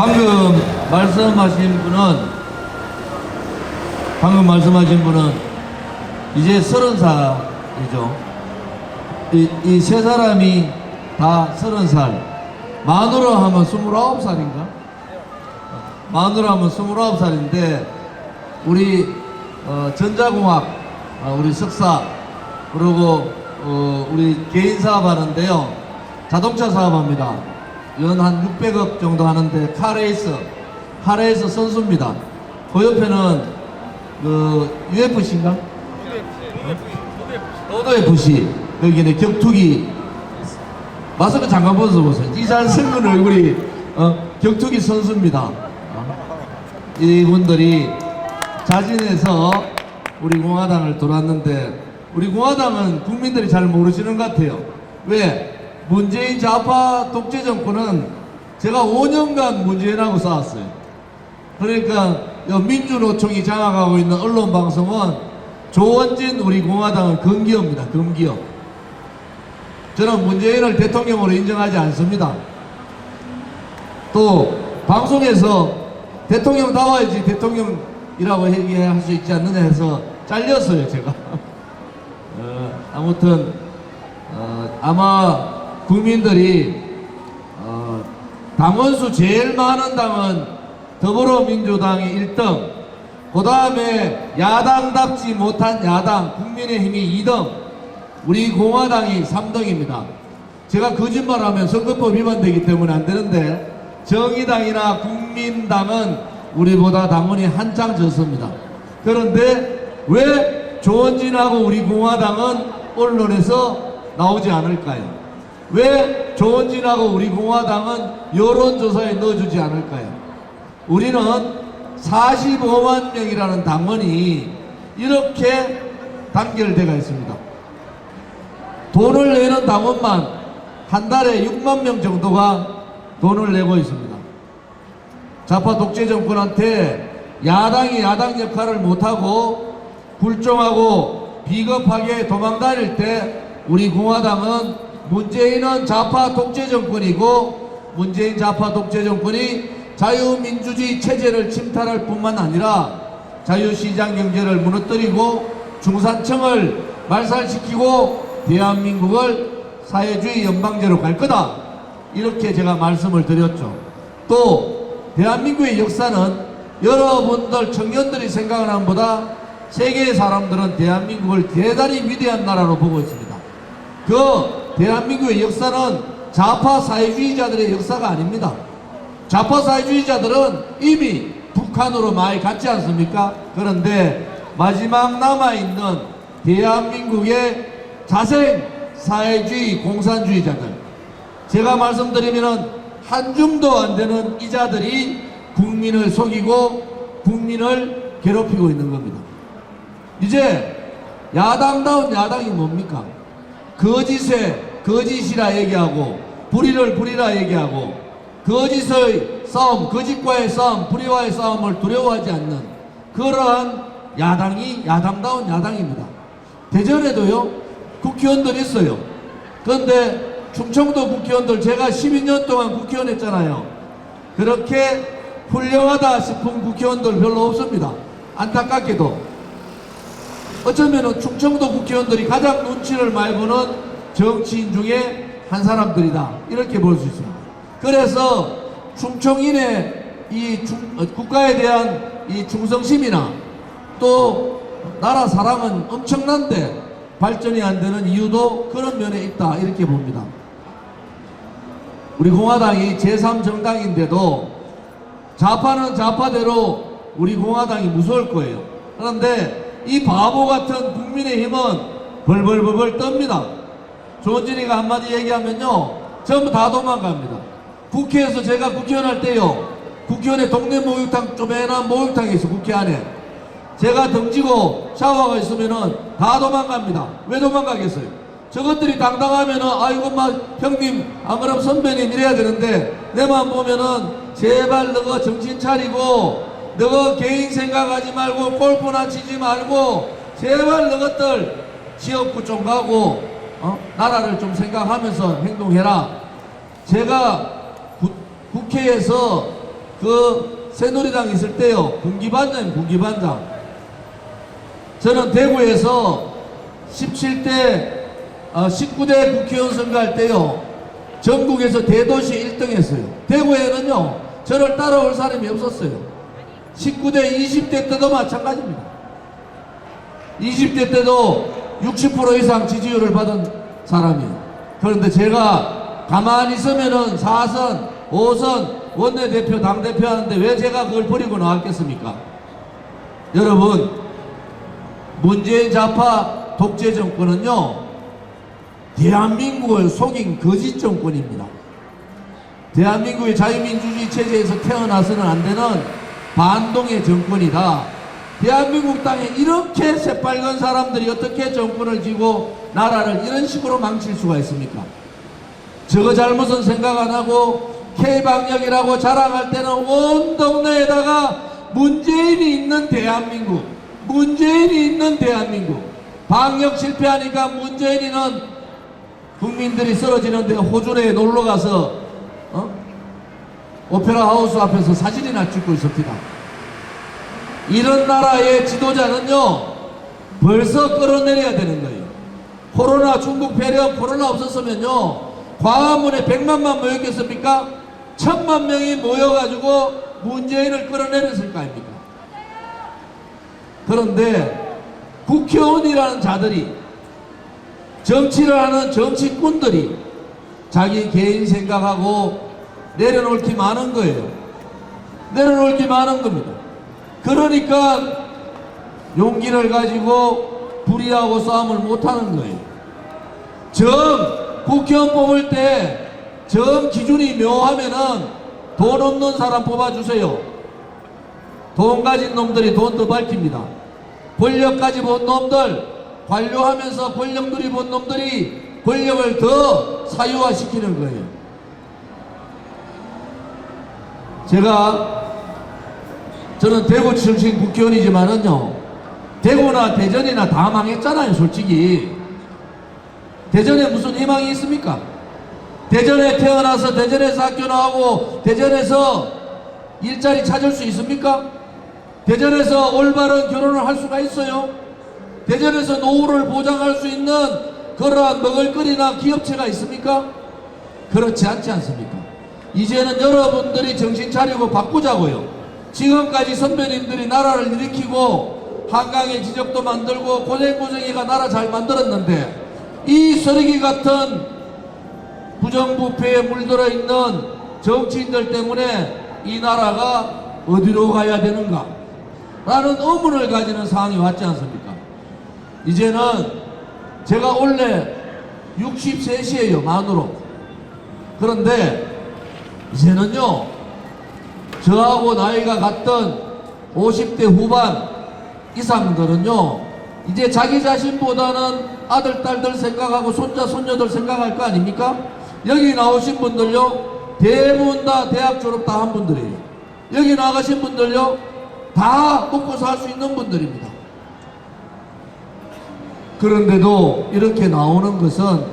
방금 말씀하신 분은 이제 30살이죠. 이 세 사람이 다 30살. 만으로 하면 29살인가? 만으로 하면 29살인데, 우리, 전자공학, 우리 석사, 그리고, 우리 개인 사업하는데요. 자동차 사업합니다. 연 한 600억 정도 하는데, 카레이서 선수입니다. 그 옆에는, UFC인가? 로드 FC. 여기는 격투기. 마스크 잠깐 벗어보세요. 이 잘생긴 얼굴이, 격투기 선수입니다. 이분들이 자진해서 우리 공화당을 돌았는데, 우리 공화당은 국민들이 잘 모르시는 것 같아요. 왜? 문재인 좌파 독재 정권은 제가 5년간 문재인하고 싸웠어요. 그러니까 민주노총이 장악하고 있는 언론방송은 조원진 우리 공화당은 금기어입니다. 금기어. 저는 문재인을 대통령으로 인정하지 않습니다. 또 방송에서 대통령 나와야지 대통령이라고 얘기할 수 있지 않느냐 해서 잘렸어요, 제가. 아무튼 아마 국민들이 당원수 제일 많은 당은 더불어민주당이 1등, 그 다음에 야당답지 못한 야당 국민의힘이 2등, 우리 공화당이 3등입니다. 제가 거짓말하면 선거법 위반되기 때문에 안 되는데, 정의당이나 국민당은 우리보다 당원이 한창 적습니다. 그런데 왜 조원진하고 우리 공화당은 언론에서 나오지 않을까요? 왜 조원진하고 우리 공화당은 여론조사에 넣어주지 않을까요? 우리는 45만 명이라는 당원이 이렇게 단결되어 있습니다. 돈을 내는 당원만 한 달에 6만 명 정도가 돈을 내고 있습니다. 좌파 독재 정권한테 야당이 야당 역할을 못하고 불종하고 비겁하게 도망다닐 때, 우리 공화당은 문재인은 좌파 독재 정권이고, 문재인 좌파 독재 정권이 자유민주주의 체제를 침탈할 뿐만 아니라 자유시장 경제를 무너뜨리고 중산층을 말살시키고 대한민국을 사회주의 연방제로 갈 거다, 이렇게 제가 말씀을 드렸죠. 또 대한민국의 역사는 여러분들 청년들이 생각하는 것보다 세계의 사람들은 대한민국을 대단히 위대한 나라로 보고 있습니다. 그 대한민국의 역사는 좌파 사회주의자들의 역사가 아닙니다. 좌파 사회주의자들은 이미 북한으로 많이 갔지 않습니까? 그런데 마지막 남아있는 대한민국의 자생 사회주의 공산주의자들, 제가 말씀드리면은 한 줌도 안 되는 이자들이 국민을 속이고 국민을 괴롭히고 있는 겁니다. 이제 야당다운 야당이 뭡니까? 거짓이라 얘기하고, 불의를 불의라 얘기하고, 거짓의 싸움, 거짓과의 싸움, 불의와의 싸움을 두려워하지 않는 그러한 야당이 야당다운 야당입니다. 대전에도요, 국회의원들이 있어요. 그런데 충청도 국회의원들, 제가 12년 동안 국회의원 했잖아요. 그렇게 훌륭하다 싶은 국회의원들 별로 없습니다. 안타깝게도. 어쩌면 충청도 국회의원들이 가장 눈치를 많이 보는 정치인 중에 한 사람들이다, 이렇게 볼 수 있습니다. 그래서 충청인의 국가에 대한 이 충성심이나 또 나라 사랑은 엄청난데 발전이 안 되는 이유도 그런 면에 있다, 이렇게 봅니다. 우리 공화당이 제3정당인데도 좌파는 좌파대로 우리 공화당이 무서울 거예요. 그런데 이 바보 같은 국민의힘은 벌벌벌벌 떱니다. 조원진이가 한마디 얘기하면요, 전부 다 도망갑니다. 국회에서 제가 국회의원 할 때요, 국회의원에 동네 목욕탕, 쪼매난 목욕탕이 있어, 국회 안에. 제가 등지고 샤워가 있으면은 다 도망갑니다. 왜 도망가겠어요? 저것들이 당당하면은, 아이고, 형님, 안 그럼 선배님 이래야 되는데, 내만 보면은, 제발 너가 정신 차리고, 너가 개인 생각하지 말고, 골프나 치지 말고, 제발 너것들 지역구 좀 가고, 나라를 좀 생각하면서 행동해라. 제가 국회에서 그 새누리당 있을 때요. 군기반장, 군기반장. 저는 대구에서 19대 국회의원 선거할 때요. 전국에서 대도시 1등 했어요. 대구에는요. 저를 따라올 사람이 없었어요. 19대, 20대 때도 마찬가지입니다. 20대 때도 60% 이상 지지율을 받은 사람이에요. 그런데 제가 가만히 있으면은 4선, 5선 원내대표, 당대표 하는데 왜 제가 그걸 버리고 나왔겠습니까? 여러분, 문재인 좌파 독재 정권은요, 대한민국을 속인 거짓 정권입니다. 대한민국의 자유민주주의 체제에서 태어나서는 안 되는 반동의 정권이다. 대한민국 땅에 이렇게 새빨간 사람들이 어떻게 정권을 쥐고 나라를 이런 식으로 망칠 수가 있습니까? 저거 잘못은 생각 안 하고 K방역이라고 자랑할 때는 온 동네에다가 문재인이 있는 대한민국, 문재인이 있는 대한민국. 방역 실패하니까 문재인이는 국민들이 쓰러지는데 호주에 놀러가서 오페라 하우스 앞에서 사진이나 찍고 있습니다. 이런 나라의 지도자는요, 벌써 끌어내려야 되는 거예요. 코로나, 중국 폐렴, 코로나 없었으면요, 광화문에 100만만 모였겠습니까? 1000만 명이 모여가지고 문재인을 끌어내렸을 거 아닙니까? 그런데 국회의원이라는 자들이, 정치를 하는 정치꾼들이 자기 개인 생각하고 내려놓을 게 많은 거예요. 내려놓을 게 많은 겁니다. 그러니까 용기를 가지고 불의하고 싸움을 못하는 거예요. 국회의원 뽑을 때 정 기준이 묘하면은 돈 없는 사람 뽑아주세요. 돈 가진 놈들이 돈 더 밝힙니다. 권력 가지고 온 놈들, 관료하면서 권력 누리고 온 놈들이 권력을 더 사유화시키는 거예요. 저는 대구 출신 국회의원이지만은요, 대구나 대전이나 다 망했잖아요. 솔직히 대전에 무슨 희망이 있습니까? 대전에 태어나서 대전에서 학교 나오고 대전에서 일자리 찾을 수 있습니까? 대전에서 올바른 결혼을 할 수가 있어요? 대전에서 노후를 보장할 수 있는 그러한 먹을거리나 기업체가 있습니까? 그렇지 않지 않습니까? 이제는 여러분들이 정신 차리고 바꾸자고요. 지금까지 선배님들이 나라를 일으키고 한강의 지적도 만들고 고생고생이가 나라 잘 만들었는데, 이 쓰레기 같은 부정부패에 물들어 있는 정치인들 때문에 이 나라가 어디로 가야 되는가 라는 의문을 가지는 상황이 왔지 않습니까? 이제는 제가 원래 63이에요, 만으로. 그런데 이제는요, 저하고 나이가 같던 50대 후반 이상들은요, 이제 자기 자신보다는 아들, 딸들 생각하고 손자, 손녀들 생각할 거 아닙니까? 여기 나오신 분들요, 대부분 다 대학 졸업 다 한 분들이에요. 여기 나가신 분들요, 다 먹고 살 수 있는 분들입니다. 그런데도 이렇게 나오는 것은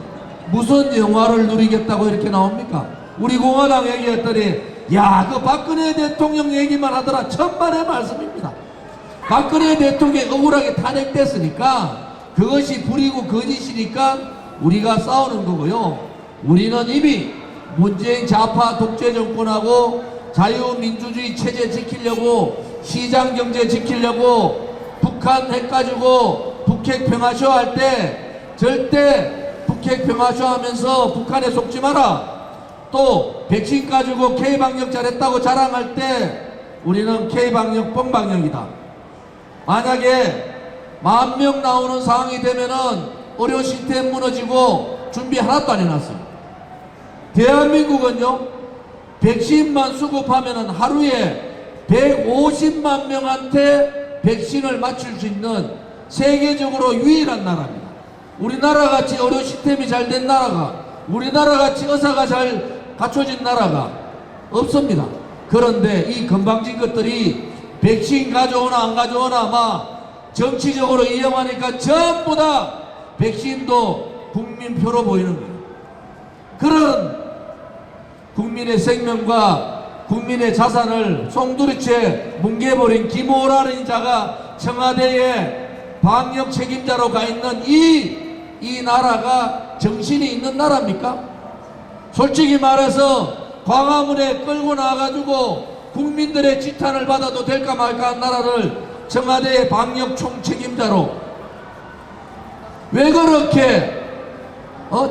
무슨 영화를 누리겠다고 이렇게 나옵니까? 우리 공화당 얘기했더니, 야, 그 박근혜 대통령 얘기만 하더라. 천만의 말씀입니다. 박근혜 대통령이 억울하게 탄핵됐으니까 그것이 불이고 거짓이니까 우리가 싸우는 거고요. 우리는 이미 문재인 좌파 독재 정권하고 자유민주주의 체제 지키려고, 시장경제 지키려고 북한 핵 가지고 북핵 평화쇼 할 때 절대 북핵 평화쇼 하면서 북한에 속지 마라. 또 백신 가지고 K방역 잘했다고 자랑할 때 우리는 K방역 뻥방역이다. 만약에 10,000명 나오는 상황이 되면은 의료 시스템 무너지고 준비 하나도 안 해놨어요. 대한민국은요, 백신만 수급하면은 하루에 150만 명한테 백신을 맞출 수 있는 세계적으로 유일한 나라입니다. 우리나라 같이 의료 시스템이 잘 된 나라가, 우리나라 같이 의사가 잘 갖춰진 나라가 없습니다. 그런데 이 건방진 것들이 백신 가져오나 안 가져오나 막 정치적으로 이용하니까 전부 다 백신도 국민표로 보이는 거예요. 그런 국민의 생명과 국민의 자산을 송두리째 뭉개버린 김호라는 자가 청와대에 방역 책임자로 가 있는 이 나라가 정신이 있는 나라입니까? 솔직히 말해서 광화문에 끌고 나가지고 국민들의 지탄을 받아도 될까 말까 한 나라를 청와대의 방역 총책임자로 왜 그렇게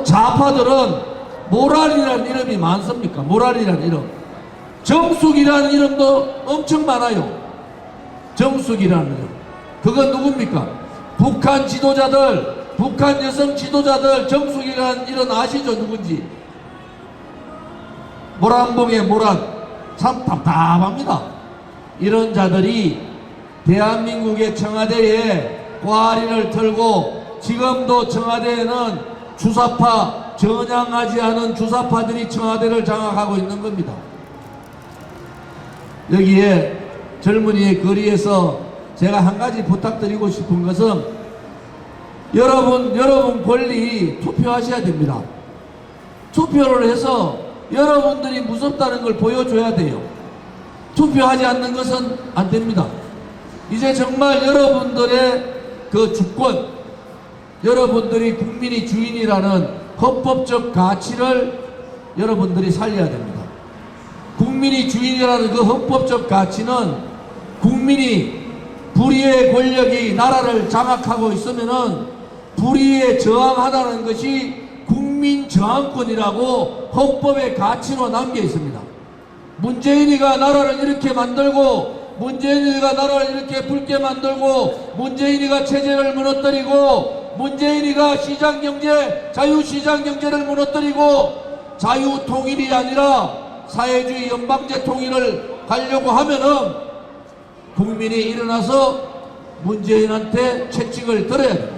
좌파들은 모랄이라는 이름이 많습니까? 모랄이라는 이름. 정숙이라는 이름도 엄청 많아요. 정숙이라는 이름. 그건 누굽니까? 북한 지도자들, 북한 여성 지도자들 정숙이라는 이름 아시죠? 누군지? 모란봉의 모란. 참 답답합니다. 이런 자들이 대한민국의 청와대에 꽈리를 털고 지금도 청와대에는 주사파, 전향하지 않은 주사파들이 청와대를 장악하고 있는 겁니다. 여기에 젊은이의 거리에서 제가 한 가지 부탁드리고 싶은 것은 여러분 권리 투표하셔야 됩니다. 투표를 해서 여러분들이 무섭다는 걸 보여줘야 돼요. 투표하지 않는 것은 안 됩니다. 이제 정말 여러분들의 그 주권, 여러분들이 국민이 주인이라는 헌법적 가치를 여러분들이 살려야 됩니다. 국민이 주인이라는 그 헌법적 가치는 국민이 불의의 권력이 나라를 장악하고 있으면은 불의에 저항하다는 것이 국민 저항권이라고 헌법의 가치로 남겨 있습니다. 문재인이가 나라를 이렇게 만들고 문재인이가 나라를 이렇게 붉게 만들고 문재인이가 체제를 무너뜨리고 문재인이가 시장경제, 자유시장경제를 무너뜨리고 자유통일이 아니라 사회주의 연방제 통일을 가려고 하면은 국민이 일어나서 문재인한테 채찍을 들어야 됩니다.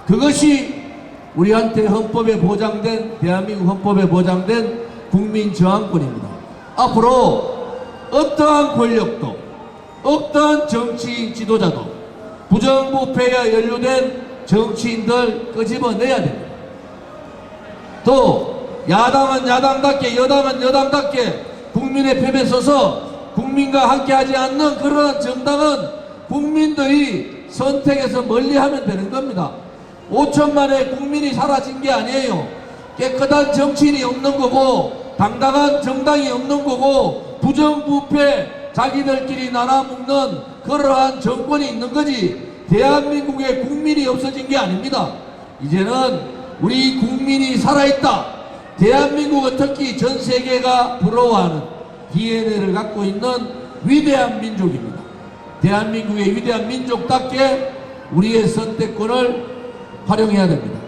그것이 우리한테 헌법에 보장된, 대한민국 헌법에 보장된 국민 저항권입니다. 앞으로 어떠한 권력도, 어떠한 정치 지도자도 부정부패에 연루된 정치인들 끄집어내야 됩니다. 또 야당은 야당답게, 여당은 여당답게 국민의 편에 서서 국민과 함께하지 않는 그러한 정당은 국민들이 선택해서 멀리하면 되는 겁니다. 5천만의 국민이 사라진 게 아니에요. 깨끗한 정치인이 없는 거고 당당한 정당이 없는 거고 부정부패 자기들끼리 나눠먹는 그러한 정권이 있는 거지 대한민국의 국민이 없어진 게 아닙니다. 이제는 우리 국민이 살아있다. 대한민국은 특히 전 세계가 부러워하는 DNA를 갖고 있는 위대한 민족입니다. 대한민국의 위대한 민족답게 우리의 선택권을 활용해야 됩니다.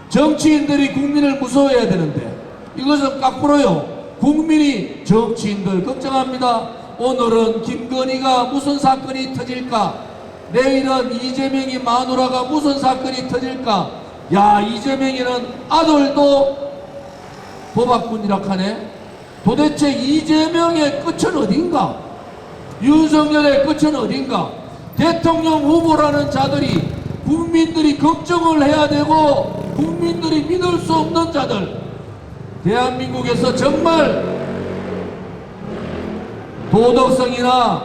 정치인들이 국민을 무서워해야 되는데 이것은 거꾸로요. 국민이 정치인들 걱정합니다. 오늘은 김건희가 무슨 사건이 터질까? 내일은 이재명이 마누라가 무슨 사건이 터질까? 야, 이재명이는 아들도 도박꾼이라 하네. 도대체 이재명의 끝은 어딘가? 윤석열의 끝은 어딘가? 대통령 후보라는 자들이 국민들이 걱정을 해야 되고 국민들이 믿을 수 없는 자들, 대한민국에서 정말 도덕성이나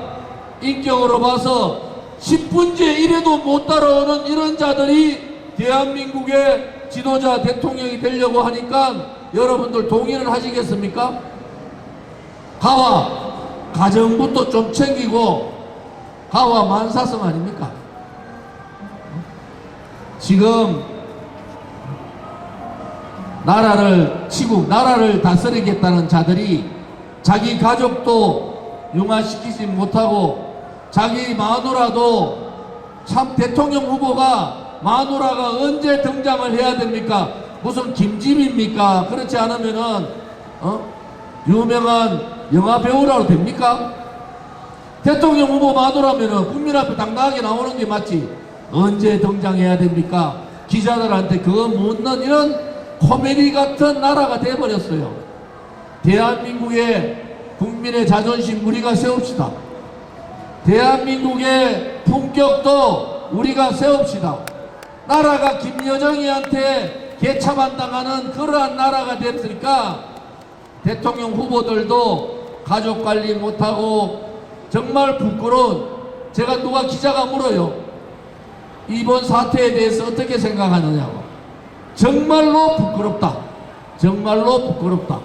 인격으로 봐서 10분째 1회도 못 따라오는 이런 자들이 대한민국의 지도자 대통령이 되려고 하니까 여러분들 동의를 하시겠습니까? 가와 가정부터 좀 챙기고 가와 만사성 아닙니까? 지금 나라를 치고 나라를 다스리겠다는 자들이 자기 가족도 융화시키지 못하고 자기 마누라도 참 대통령 후보가 마누라가 언제 등장을 해야 됩니까? 무슨 김집입니까? 그렇지 않으면은 유명한 영화 배우라도 됩니까? 대통령 후보 마누라면은 국민 앞에 당당하게 나오는 게 맞지. 언제 등장해야 됩니까? 기자들한테 그거 묻는 이런 코미디 같은 나라가 되어버렸어요. 대한민국의 국민의 자존심 우리가 세웁시다. 대한민국의 품격도 우리가 세웁시다. 나라가 김여정이한테 개차반당하는 그러한 나라가 됐으니까 대통령 후보들도 가족 관리 못하고 정말 부끄러운, 제가 누가 기자가 물어요. 이번 사태에 대해서 어떻게 생각하느냐고. 정말로 부끄럽다. 정말로 부끄럽다.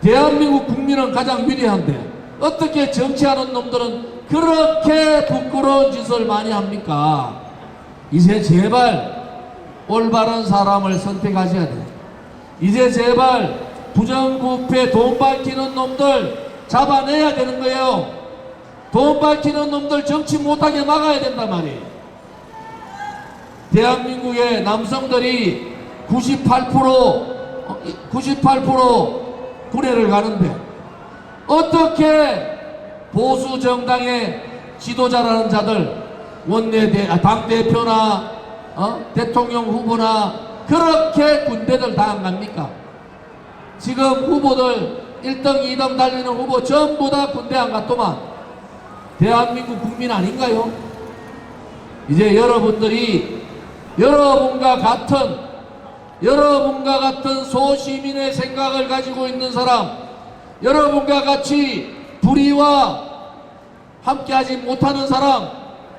대한민국 국민은 가장 위대한데 어떻게 정치하는 놈들은 그렇게 부끄러운 짓을 많이 합니까? 이제 제발 올바른 사람을 선택하셔야 돼요. 이제 제발 부정부패 돈 밝히는 놈들 잡아내야 되는 거예요. 돈 밝히는 놈들 정치 못하게 막아야 된단 말이에요. 대한민국의 남성들이 98% 군회를 가는데 어떻게 보수 정당의 지도자라는 자들, 당대표나 대통령 후보나 그렇게 군대들 다 안 갑니까? 지금 후보들 1등, 2등 달리는 후보 전부 다 군대 안 갔더만. 대한민국 국민 아닌가요? 이제 여러분들이 여러분과 같은 소시민의 생각을 가지고 있는 사람, 여러분과 같이 불의와 함께하지 못하는 사람,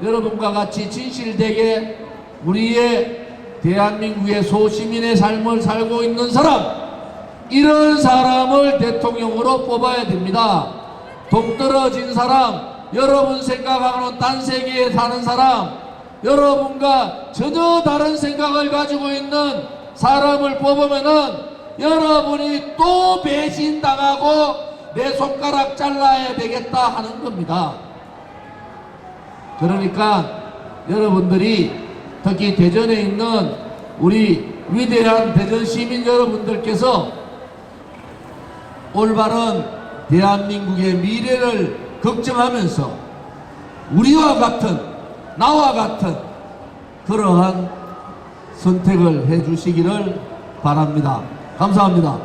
여러분과 같이 진실되게 우리의 대한민국의 소시민의 삶을 살고 있는 사람, 이런 사람을 대통령으로 뽑아야 됩니다. 동떨어진 사람, 여러분 생각하고는 딴 세계에 사는 사람, 여러분과 전혀 다른 생각을 가지고 있는 사람을 뽑으면은 여러분이 또 배신당하고 내 손가락 잘라야 되겠다 하는 겁니다. 그러니까 여러분들이 특히 대전에 있는 우리 위대한 대전 시민 여러분들께서 올바른 대한민국의 미래를 걱정하면서 나와 같은 그러한 선택을 해 주시기를 바랍니다. 감사합니다.